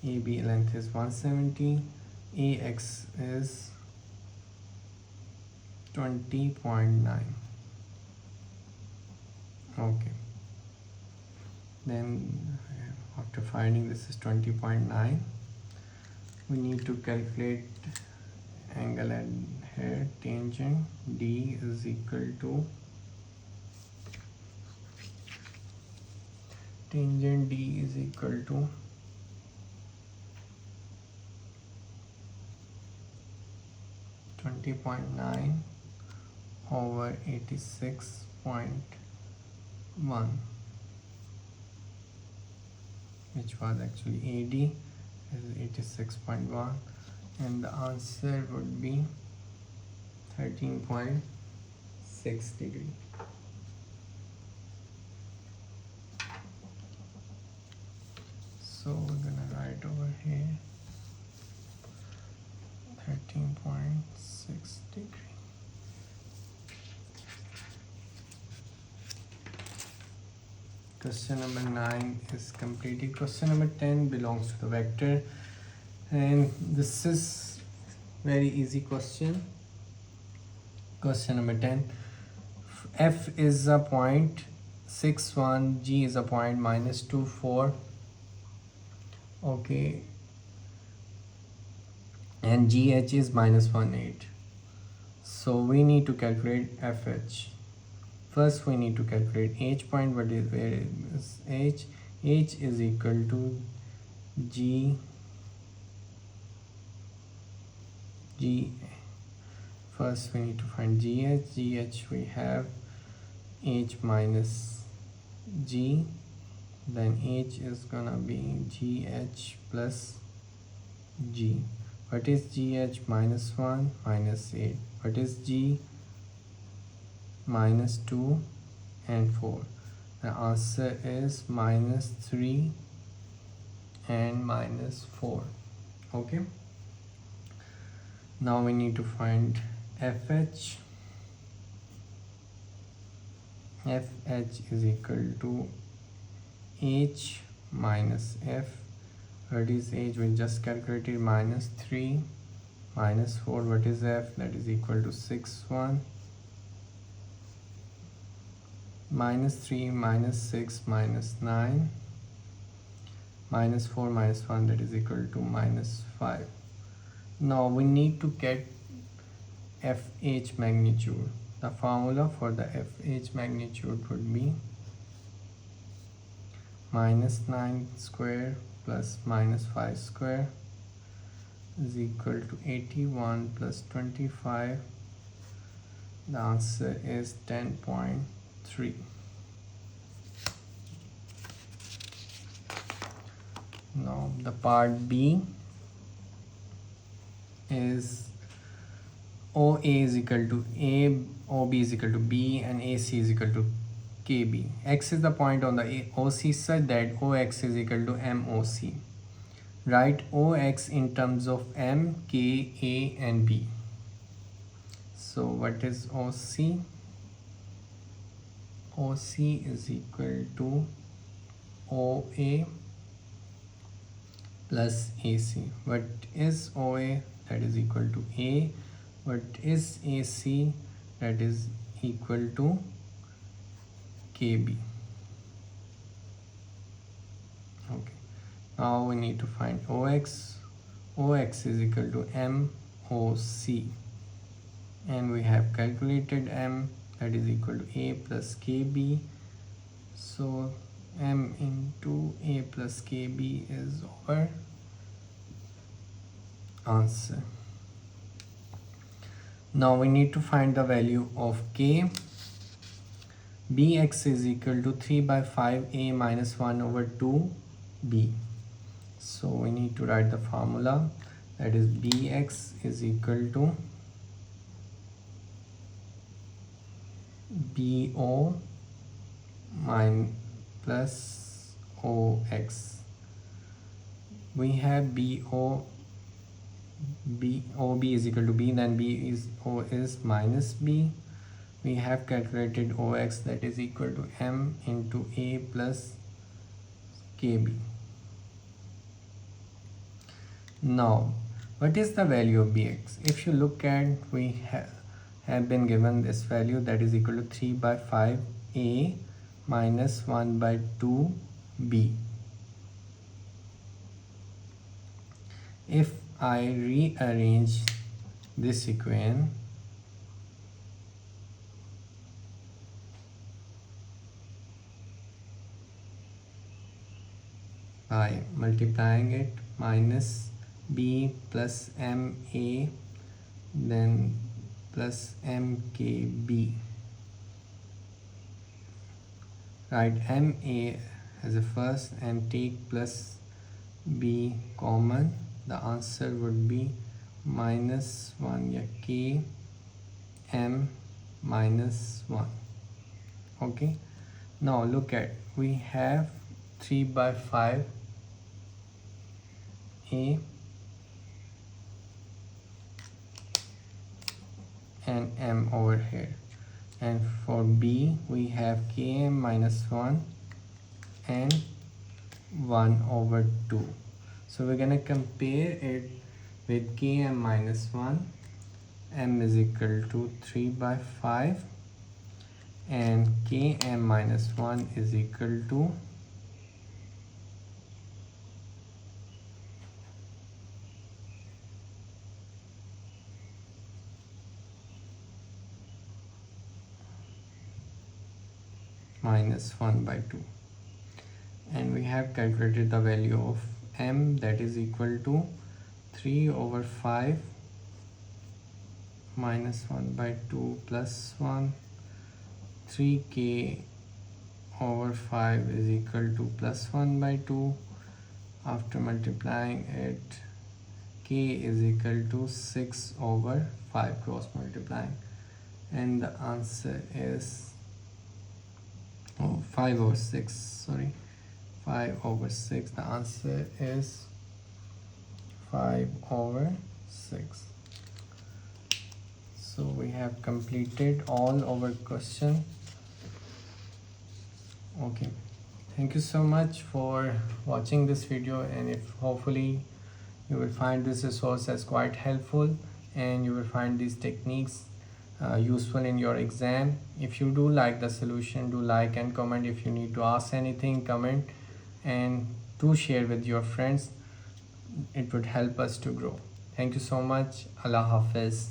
AB length is 170. AX is 20.9. Okay, then after finding this is 20.9, we need to calculate angle at here. Tangent D is equal to, tangent D is equal to 20.9 over 86.1, which was actually AD, is 86.1, and the answer would be 13.6 degree. So we're gonna write over here 13.6 degree. Question number 9 is completed. Question number 10 belongs to the vector, and this is very easy question. Question number 10. F is a point 6, 1, G is a point -2, 4. Okay, and GH is -1, 8. So we need to calculate FH. First we need to calculate H point. Where is H? H is equal to G. First we need to find GH. GH we have H minus G. Then H is gonna be GH plus G. What is GH? -1, -8. What is G? -2 and 4. The answer is -3 and -4. Okay, now we need to find FH. FH is equal to H minus F. What is H? We just calculated -3 -4. What is F? That is equal to 6, 1. -3 -6 -9 -4 -1, that is equal to -5. Now we need to get FH magnitude. The formula for the FH magnitude would be -9 square plus -5 square is equal to 81 plus 25. The answer is 10.3. Now the part B is OA is equal to A, OB is equal to B, and AC is equal to KB. X is the point on the OC such that OX is equal to MOC. Write OX in terms of M, K, A, and B. So what is OC? OC is equal to OA plus AC. What is OA? That is equal to A. What is AC? That is equal to KB. Okay, now we need to find OX. OX is equal to MOC, and we have calculated M, that is equal to A plus KB. So M into A plus KB is our answer. Now we need to find the value of K. Bx is equal to 3 by 5 A minus 1 over 2 B. So we need to write the formula, that is Bx is equal to BO minus plus OX. We have OB is equal to B, then O is minus B. We have calculated OX, that is equal to M into A plus KB. Now what is the value of Bx? If you look at, we have been given this value, that is equal to 3 by 5 A minus 1 by 2 B. If I rearrange this equation, by multiplying it, minus B plus MA, then plus MKB. Write MA as a first and take plus be common, the answer would be minus 1 या k m minus 1. Okay, now look at, we have 3 by 5 a and m over here, and for b we have km minus 1 and 1 over 2. So we're gonna compare it with km minus 1. M is equal to 3 by 5 and km minus 1 is equal to minus 1 by 2, and we have calculated the value of m, that is equal to 3 over 5 minus 1 by 2 plus 1. 3k over 5 is equal to plus 1 by 2. After multiplying it, k is equal to 6 over 5 cross multiplying, and the answer is 5 over 6, sorry, 5 over 6. The answer is 5 over 6. So we have completed all our question. Okay, thank you so much for watching this video, and if hopefully you will find this resource as quite helpful and you will find these techniques useful in your exam. If you do like the solution, do like and comment. If you need to ask anything, comment, and do share with your friends. It would help us to grow. Thank you so much. Allah Hafiz.